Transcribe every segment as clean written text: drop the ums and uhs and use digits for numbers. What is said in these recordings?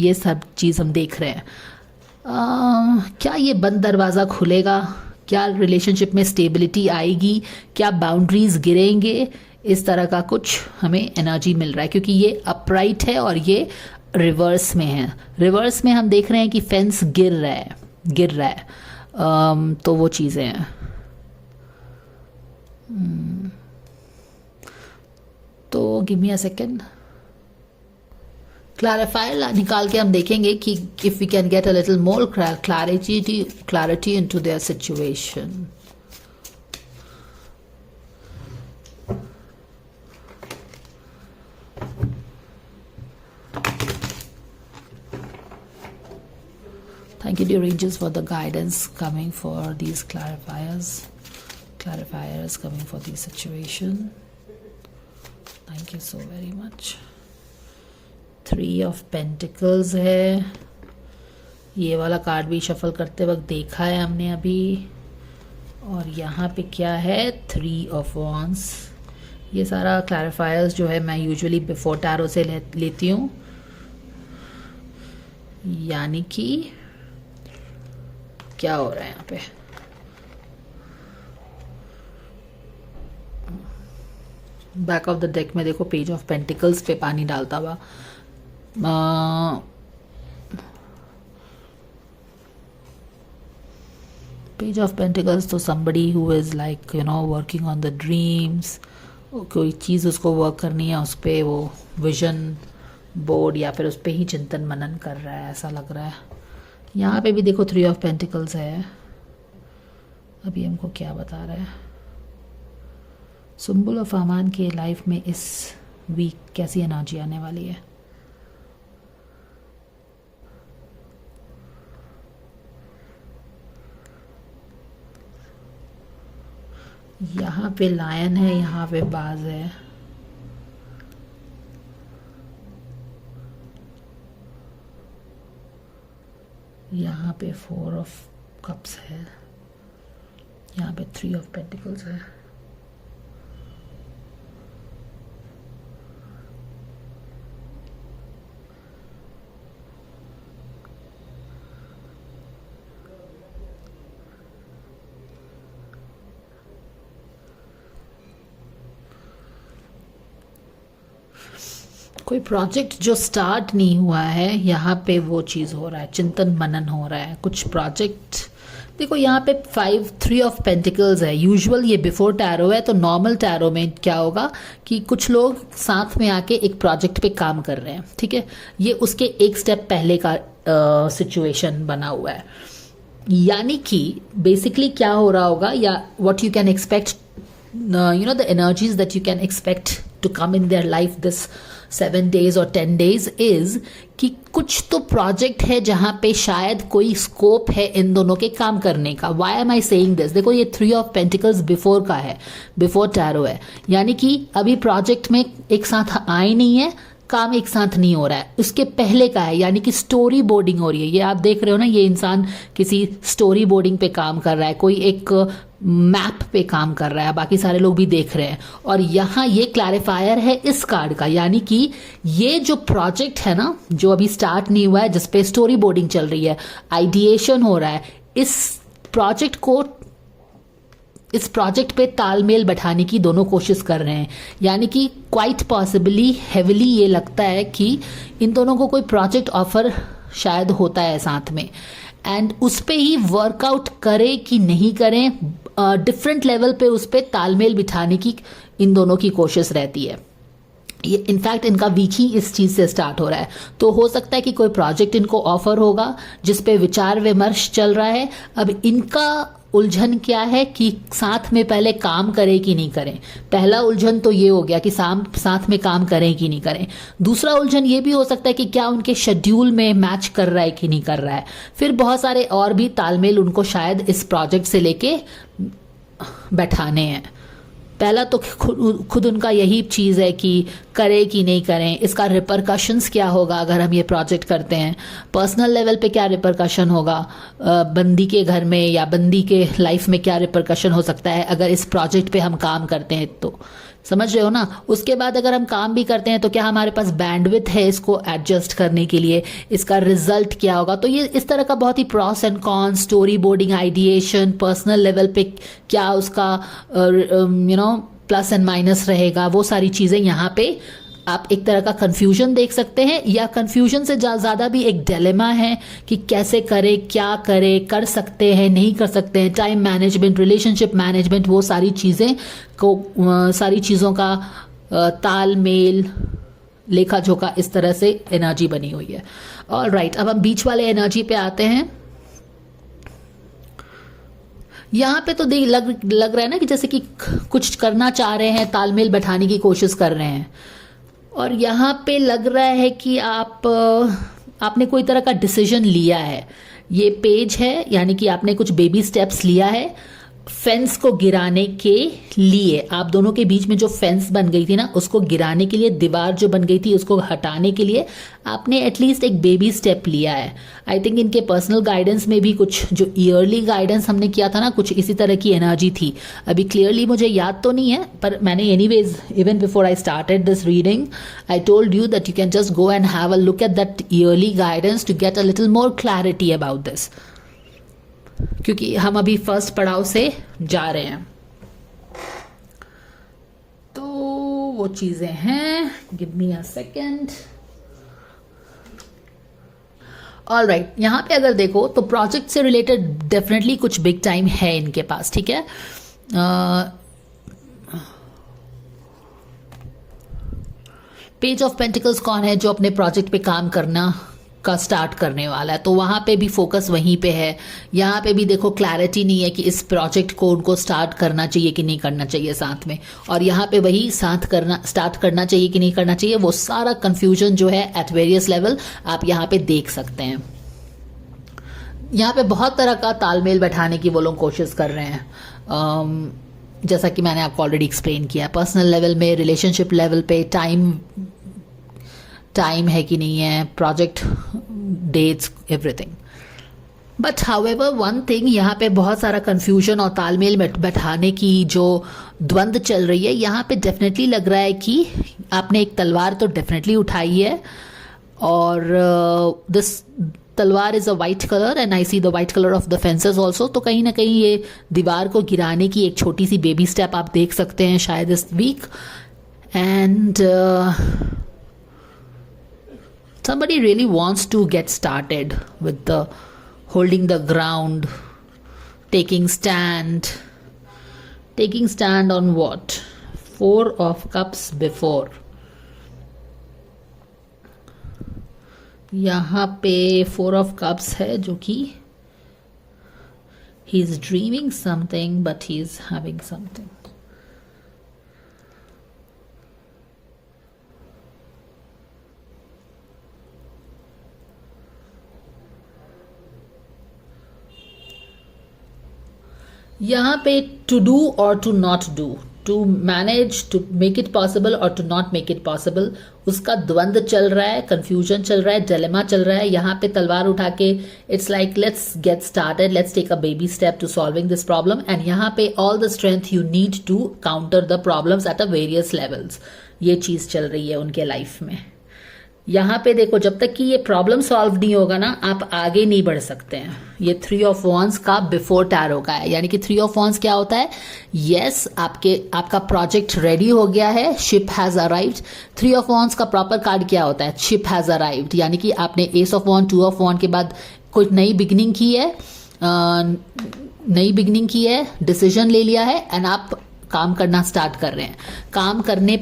ये सब चीज़ हम देख रहे हैं। क्या ये बंद दरवाज़ा खुलेगा? क्या रिलेशनशिप में स्टेबिलिटी आएगी? क्या बाउंड्रीज गिरेंगे? इस तरह का कुछ हमें एनर्जी मिल रहा है, क्योंकि ये अपराइट है और ये रिवर्स में है। रिवर्स में हम देख रहे हैं कि फेंस गिर रहा है। तो वो चीज़ें हैं। तो give me a second. Clarifier निकाल के हम देखेंगे कि if we can get a little more clarity into there situation. Thank you, dear angels, for the guidance coming for these clarifiers coming for this situation. Thank you so very much. 3 of Pentacles है। ये वाला card भी shuffle करते वक्त देखा है हमने अभी। और यहाँ पे क्या है? 3 of Wands। ये सारा क्लैरिफायर्स जो है मैं यूजुअली बिफोर टैरो से लेती हूँ, यानी कि क्या हो रहा है यहाँ पे। बैक ऑफ द डेक में देखो, पेज ऑफ पेंटिकल्स पे पानी डालता हुआ। पेज ऑफ पेंटिकल्स तो somebody who is like working on the dreams। कोई चीज़ उसको वर्क करनी है, उस पर वो विजन बोर्ड या फिर उस पर ही चिंतन मनन कर रहा है, ऐसा लग रहा है। यहाँ पे भी देखो 3 ऑफ पेंटिकल्स है। अभी हमको क्या बता रहा है? सुम्बुल ऑफ अमान के लाइफ में इस वीक कैसी एनर्जी आने वाली है? यहाँ पे लायन है, यहाँ पे बाज है। यहाँ पे 4 ऑफ कप्स है, यहाँ पे 3 ऑफ पेंटिकल्स है। कोई प्रोजेक्ट जो स्टार्ट नहीं हुआ है, यहाँ पे वो चीज़ हो रहा है, चिंतन मनन हो रहा है। कुछ प्रोजेक्ट देखो, यहाँ पे 3 ऑफ पेंटिकल्स है। यूजुअल ये बिफोर टैरो है, तो नॉर्मल टैरो में क्या होगा कि कुछ लोग साथ में आके एक प्रोजेक्ट पे काम कर रहे हैं, ठीक है। ये उसके एक स्टेप पहले का सिचुएशन बना हुआ है। यानी कि बेसिकली क्या हो रहा होगा, या what you can expect, the energies that you can expect to come in there life this 7 days और 10 days इज कि कुछ तो प्रोजेक्ट है जहां पे शायद कोई स्कोप है इन दोनों के काम करने का। Why am I saying this? देखो, ये 3 ऑफ पेंटिकल्स बिफोर का है, बिफोर टैरो है, यानी कि अभी प्रोजेक्ट में एक साथ आए नहीं है, काम एक साथ नहीं हो रहा है। उसके पहले का है, यानी कि स्टोरी बोर्डिंग हो रही है। ये आप देख रहे हो ना, ये इंसान किसी स्टोरी बोर्डिंग पे काम कर रहा है, कोई एक मैप पे काम कर रहा है, बाकी सारे लोग भी देख रहे हैं। और यहाँ ये क्लैरिफायर है इस कार्ड का, यानी कि ये जो प्रोजेक्ट है ना, जो अभी स्टार्ट नहीं हुआ है, जिसपे स्टोरी बोर्डिंग चल रही है, आइडिएशन हो रहा है, इस प्रोजेक्ट पे तालमेल बैठाने की दोनों कोशिश कर रहे हैं। यानी कि क्वाइट पॉसिबली हेविली ये लगता है कि इन दोनों को कोई प्रोजेक्ट ऑफर शायद होता है साथ में, एंड उस पे ही वर्कआउट करे कि नहीं करें, डिफरेंट लेवल पे उस पे तालमेल बिठाने की इन दोनों की कोशिश रहती है। ये इनफैक्ट इनका वीक ही इस चीज़ से स्टार्ट हो रहा है। तो हो सकता है कि कोई प्रोजेक्ट इनको ऑफर होगा जिस पे विचार विमर्श चल रहा है। अब इनका उलझन क्या है कि साथ में पहले काम करें कि नहीं करें। पहला उलझन तो ये हो गया कि साथ में काम करें कि नहीं करें। दूसरा उलझन ये भी हो सकता है कि क्या उनके शेड्यूल में मैच कर रहा है कि नहीं कर रहा है। फिर बहुत सारे और भी तालमेल उनको शायद इस प्रोजेक्ट से लेके बैठाने हैं। पहला तो खुद उनका यही चीज़ है कि करें कि नहीं करें, इसका रिपरकशंस क्या होगा अगर हम ये प्रोजेक्ट करते हैं, पर्सनल लेवल पे क्या रिपरकशन होगा, बंदी के घर में या बंदी के लाइफ में क्या रिपरकशन हो सकता है अगर इस प्रोजेक्ट पे हम काम करते हैं। तो समझ रहे हो ना। उसके बाद अगर हम काम भी करते हैं तो क्या हमारे पास बैंडविथ है इसको एडजस्ट करने के लिए, इसका रिजल्ट क्या होगा। तो ये इस तरह का बहुत ही pros and con, story boarding, ideation, personal level पे क्या उसका प्लस एंड माइनस रहेगा, वो सारी चीज़ें यहाँ पे आप एक तरह का कंफ्यूजन देख सकते हैं, या कंफ्यूजन से ज़्यादा भी एक डिलेमा है कि कैसे करें, क्या करें, कर सकते हैं, नहीं कर सकते हैं, टाइम मैनेजमेंट, रिलेशनशिप मैनेजमेंट, वो सारी चीज़ें को सारी चीज़ों का तालमेल, लेखा जोखा, इस तरह से एनर्जी बनी हुई है। और राइट, अब हम बीच वाले एनर्जी पे आते हैं। यहाँ पे तो देख लग रहा है ना कि जैसे कि कुछ करना चाह रहे हैं, तालमेल बैठाने की कोशिश कर रहे हैं, और यहाँ पे लग रहा है कि आपने कोई तरह का डिसीजन लिया है। ये पेज है, यानी कि आपने कुछ बेबी स्टेप्स लिया है फेंस को गिराने के लिए। आप दोनों के बीच में जो फेंस बन गई थी ना, उसको गिराने के लिए, दीवार जो बन गई थी उसको हटाने के लिए आपने एटलीस्ट एक बेबी स्टेप लिया है। आई थिंक इनके पर्सनल गाइडेंस में भी कुछ जो ईयरली गाइडेंस हमने किया था ना, कुछ इसी तरह की एनर्जी थी। अभी क्लियरली मुझे याद तो नहीं है, पर मैंने anyways even before I started this reading I told you that you can just go and have a look at that early guidance to get a little more clarity about this, क्योंकि हम अभी first पड़ाव से जा रहे हैं। तो वो चीजें हैं, give me a second. All right, यहां पे अगर देखो तो प्रोजेक्ट से रिलेटेड डेफिनेटली कुछ बिग टाइम है इनके पास, ठीक है। पेज ऑफ पेंटिकल्स कौन है, जो अपने प्रोजेक्ट पे काम करना का स्टार्ट करने वाला है, तो वहाँ पे भी फोकस वहीं पे है। यहाँ पे भी देखो क्लैरिटी नहीं है कि इस प्रोजेक्ट को उनको स्टार्ट करना चाहिए कि नहीं करना चाहिए साथ में, और यहाँ पे वही स्टार्ट करना चाहिए कि नहीं करना चाहिए, वो सारा कंफ्यूजन जो है एट वेरियस लेवल आप यहाँ पे देख सकते हैं। यहाँ पे बहुत तरह का तालमेल बैठाने की वो लोग कोशिश कर रहे हैं, जैसा कि मैंने आपको ऑलरेडी एक्सप्लेन किया। पर्सनल लेवल में, रिलेशनशिप लेवल पे टाइम है कि नहीं है, project dates, everything. But however one thing, यहाँ पे बहुत सारा कंफ्यूजन और तालमेल बैठाने की जो द्वंद चल रही है, यहाँ पे डेफिनेटली लग रहा है कि आपने एक तलवार तो डेफिनेटली उठाई है, और दिस तलवार is a white colour and I see the white colour of the fences also. तो कहीं ना कहीं ये दीवार को गिराने की एक छोटी सी बेबी स्टेप आप देख सकते हैं शायद इस week. And somebody really wants to get started with the holding the ground, taking stand on what? 4 of Cups before. यहाँ पे 4 of Cups है, जो कि he is dreaming something but he is having something. यहाँ पे to do और to not do, to manage, to make it possible और to not make it possible, उसका द्वंद चल रहा है, कंफ्यूजन चल रहा है, डिलेमा चल रहा है। यहाँ पे तलवार उठा के it's like let's get started, let's take a baby step to solving this problem, and यहाँ पे all the strength you need to counter the problems at a various levels. ये चीज़ चल रही है उनके लाइफ में। यहाँ पे देखो, जब तक कि ये प्रॉब्लम सॉल्व नहीं होगा ना, आप आगे नहीं बढ़ सकते हैं। ये 3 of Wands का बिफोर टैरो का है, यानी कि 3 of Wands क्या होता है? यस, आपका प्रोजेक्ट रेडी हो गया है, ship has arrived. 3 of Wands का प्रॉपर कार्ड क्या होता है? शिप हैज अराइव्ड, यानी कि आपने Ace of Wands, 2 of Wands के बाद कोई नई बिगिनिंग की है, डिसीजन ले लिया है, एंड आप काम करना स्टार्ट कर रहे हैं। काम करने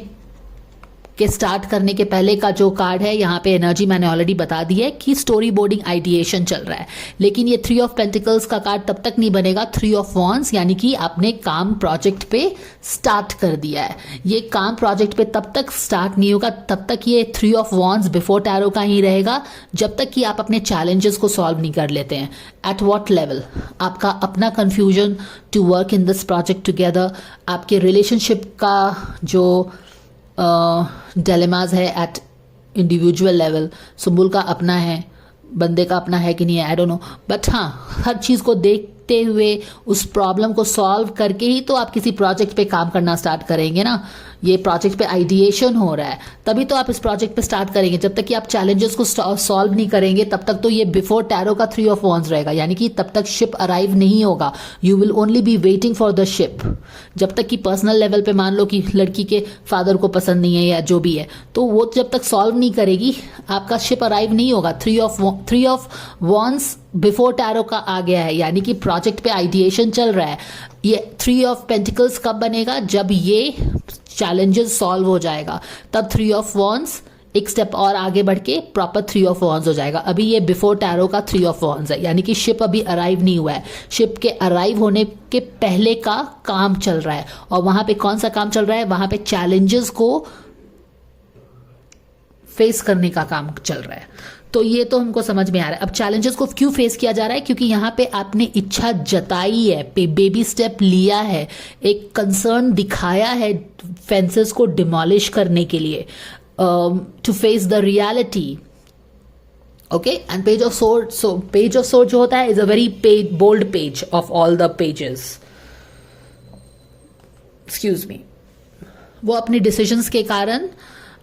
के स्टार्ट करने के पहले का जो कार्ड है, यहाँ पे एनर्जी मैंने ऑलरेडी बता दी है कि स्टोरी बोर्डिंग, आइडिएशन चल रहा है। लेकिन ये 3 of Pentacles का कार्ड तब तक नहीं बनेगा 3 of Wands, यानी कि आपने काम प्रोजेक्ट पे स्टार्ट कर दिया है। ये काम प्रोजेक्ट पे तब तक स्टार्ट नहीं होगा, तब तक ये 3 of Wands बिफोर टैरो का ही रहेगा, जब तक कि आप अपने चैलेंजेस को सॉल्व नहीं कर लेते हैं। At what level? आपका अपना confusion to work in this project together, आपके रिलेशनशिप का जो डिलेमास है एट इंडिविजुअल लेवल। सुम्बुल का अपना है, बंदे का अपना है कि नहीं है, आई डोंट नो, बट हाँ, हर चीज़ को देखते हुए उस प्रॉब्लम को सॉल्व करके ही तो आप किसी प्रोजेक्ट पे काम करना स्टार्ट करेंगे ना। ये प्रोजेक्ट पे आइडिएशन हो रहा है, तभी तो आप इस प्रोजेक्ट पे स्टार्ट करेंगे। जब तक कि आप चैलेंजेस को सॉल्व नहीं करेंगे तब तक तो ये बिफोर टैरो का 3 ऑफ वॉन्ड्स रहेगा, यानी कि तब तक शिप अराइव नहीं होगा। You will only be waiting for the ship. जब तक कि पर्सनल लेवल पे मान लो कि लड़की के फादर को पसंद नहीं है या जो भी है, तो वो जब तक सॉल्व नहीं करेगी आपका शिप अराइव नहीं होगा। 3 ऑफ वॉन्ड्स बिफोर टैरो का आ गया है, यानी कि प्रोजेक्ट पे आइडिएशन चल रहा है। ये 3 ऑफ पेंटिकल्स कब बनेगा? जब ये चैलेंजेस सॉल्व हो जाएगा, तब 3 ऑफ वॉन्ड्स एक स्टेप और आगे बढ़ के प्रॉपर 3 ऑफ वॉन्ड्स हो जाएगा। अभी ये बिफोर टैरो का 3 ऑफ वॉन्ड्स है, यानी कि शिप अभी अराइव नहीं हुआ है। शिप के अराइव होने के पहले का काम चल रहा है, और वहां पे कौन सा काम चल रहा है? वहां पे चैलेंजेस को फेस करने का काम चल रहा है। तो ये तो हमको समझ में आ रहा है। अब चैलेंजेस को क्यों फेस किया जा रहा है? क्योंकि यहाँ पे आपने इच्छा जताई है, बेबी स्टेप लिया है, एक कंसर्न दिखाया है फेंसेस को डिमोलिश करने के लिए, to face the reality. Okay, and page of sword, so page of sword जो होता है is a very bold page of all the pages, excuse me. वो अपने डिसीजंस के कारण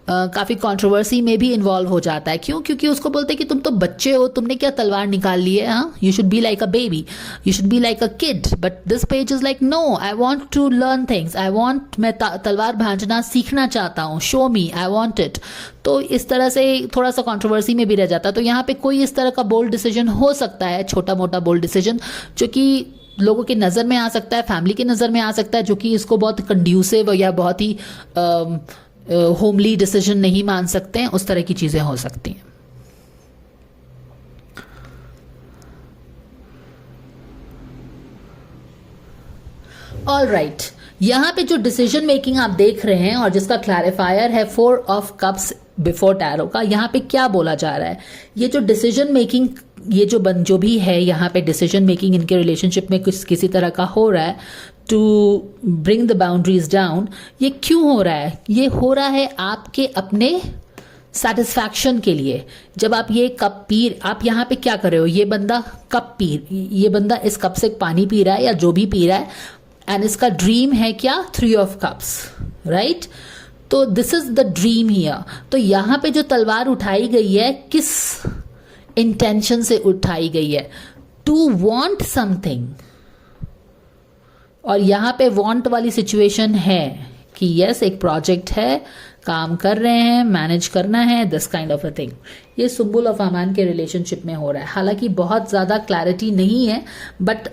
काफ़ी कंट्रोवर्सी में भी इन्वॉल्व हो जाता है। क्यों? क्योंकि उसको बोलते हैं कि तुम तो बच्चे हो, तुमने क्या तलवार निकाल ली है? हाँ, you should be like a baby, you should be like a kid. But this page is like no, I want to learn things, I want, मैं तलवार भांजना सीखना चाहता हूँ, show me, I want it. तो इस तरह से थोड़ा सा कंट्रोवर्सी में भी रह जाता है। तो यहाँ पे कोई इस तरह का बोल्ड डिसीजन हो सकता है, छोटा मोटा बोल्ड डिसीजन, जो कि लोगों की नज़र में आ सकता है, फैमिली की नज़र में आ सकता है, जो कि इसको बहुत कंड्यूसिव या बहुत ही होमली डिसीजन नहीं मान सकते हैं। उस तरह की चीजें हो सकती हैं। ऑल राइट, यहां पे जो डिसीजन मेकिंग आप देख रहे हैं और जिसका क्लैरिफायर है 4 ऑफ कप्स बिफोर टैरो का, यहां पे क्या बोला जा रहा है? ये जो डिसीजन मेकिंग, ये जो भी है यहाँ पे डिसीजन मेकिंग इनके रिलेशनशिप में किसी तरह का हो रहा है, to bring the boundaries down, ये क्यों हो रहा है? ये हो रहा है आपके अपने सेटिस्फैक्शन के लिए। जब आप ये कप आप यहाँ पे क्या कर रहे हो? ये बंदा ये बंदा इस कप से पानी पी रहा है या जो भी पी रहा है, एंड इसका ड्रीम है क्या? 3 ऑफ कप्स, राइट? तो this is the dream here. तो यहाँ पे जो तलवार उठाई गई है, किस इंटेंशन से उठाई गई है? To want something. और यहाँ पे वांट वाली सिचुएशन है कि यस, एक प्रोजेक्ट है, काम कर रहे हैं, मैनेज करना है, this kind of a thing. ये सुम्बुल ऑफ अमान के रिलेशनशिप में हो रहा है। हालांकि बहुत ज़्यादा क्लैरिटी नहीं है, बट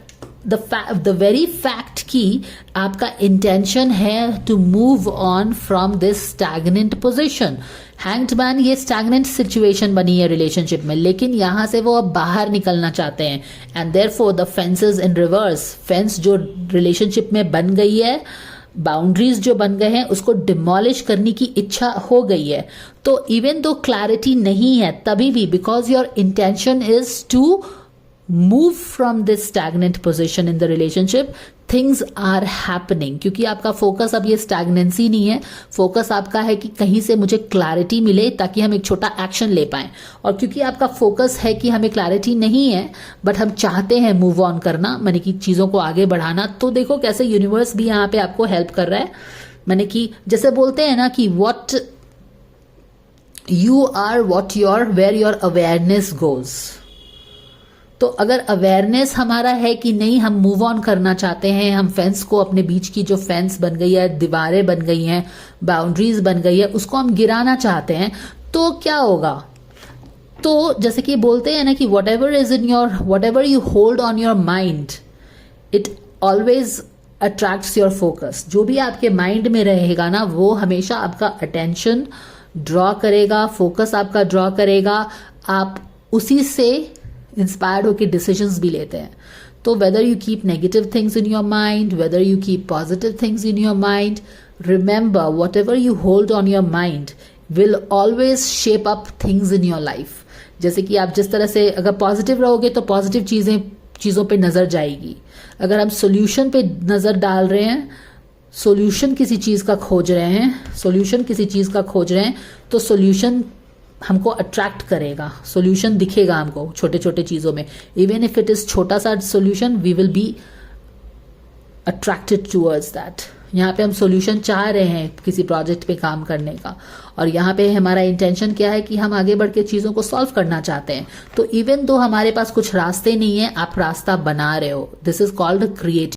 द वेरी फैक्ट कि आपका इंटेंशन है to move on from this stagnant position. Hanged man, ये स्टैग्नेंट सिचुएशन बनी है रिलेशनशिप में, लेकिन यहाँ से वो अब बाहर निकलना चाहते हैं। And therefore the fences in reverse, fence जो रिलेशनशिप में बन गई है, बाउंड्रीज जो बन गए हैं, उसको डिमोलिश करने की इच्छा हो गई है। तो इवन दो क्लैरिटी नहीं है, तभी भी because your intention is to move from this stagnant position in the relationship, things are happening. क्योंकि आपका फोकस अब ये स्टैग्नेंसी नहीं है, फोकस आपका है कि कहीं से मुझे क्लैरिटी मिले ताकि हम एक छोटा एक्शन ले पाएं। और क्योंकि आपका फोकस है कि हमें क्लैरिटी नहीं है बट हम चाहते हैं मूव ऑन करना, माने कि चीज़ों को आगे बढ़ाना, तो देखो कैसे यूनिवर्स भी यहाँ पे आपको हेल्प कर रहा है। माने कि जैसे बोलते हैं ना कि what you are what your where your awareness goes. तो अगर अवेयरनेस हमारा है कि नहीं, हम मूव ऑन करना चाहते हैं, हम फेंस को, अपने बीच की जो फेंस बन गई है, दीवारें बन गई हैं, बाउंड्रीज बन गई है, उसको हम गिराना चाहते हैं, तो क्या होगा? तो जैसे कि बोलते हैं ना कि what ever you hold on your mind, it always attracts your focus. जो भी आपके माइंड में रहेगा ना, वो हमेशा आपका अटेंशन ड्रॉ करेगा, फोकस आपका ड्रॉ करेगा, आप उसी से इंस्पायर्ड होकर डिसीजंस भी लेते हैं। तो whether you keep negative things in your mind, whether you keep positive things in your mind, remember what ever you hold on your mind will always shape up things in your life. जैसे कि आप जिस तरह से अगर positive रहोगे तो positive चीज़ों पे नज़र जाएगी। अगर हम सोल्यूशन पे नज़र डाल रहे हैं, सोल्यूशन किसी चीज़ का खोज रहे हैं, तो सोल्यूशन हमको अट्रैक्ट करेगा, सॉल्यूशन दिखेगा हमको छोटे छोटे चीज़ों में। इवन इफ इट इज़ छोटा सा solution, we will be attracted towards that. यहाँ पे हम सॉल्यूशन चाह रहे हैं किसी प्रोजेक्ट पे काम करने का, और यहाँ पे हमारा इंटेंशन क्या है कि हम आगे बढ़ के चीज़ों को सॉल्व करना चाहते हैं। तो इवन दो हमारे पास कुछ रास्ते नहीं है, आप रास्ता बना रहे हो, दिस इज कॉल्ड क्रिएटिव।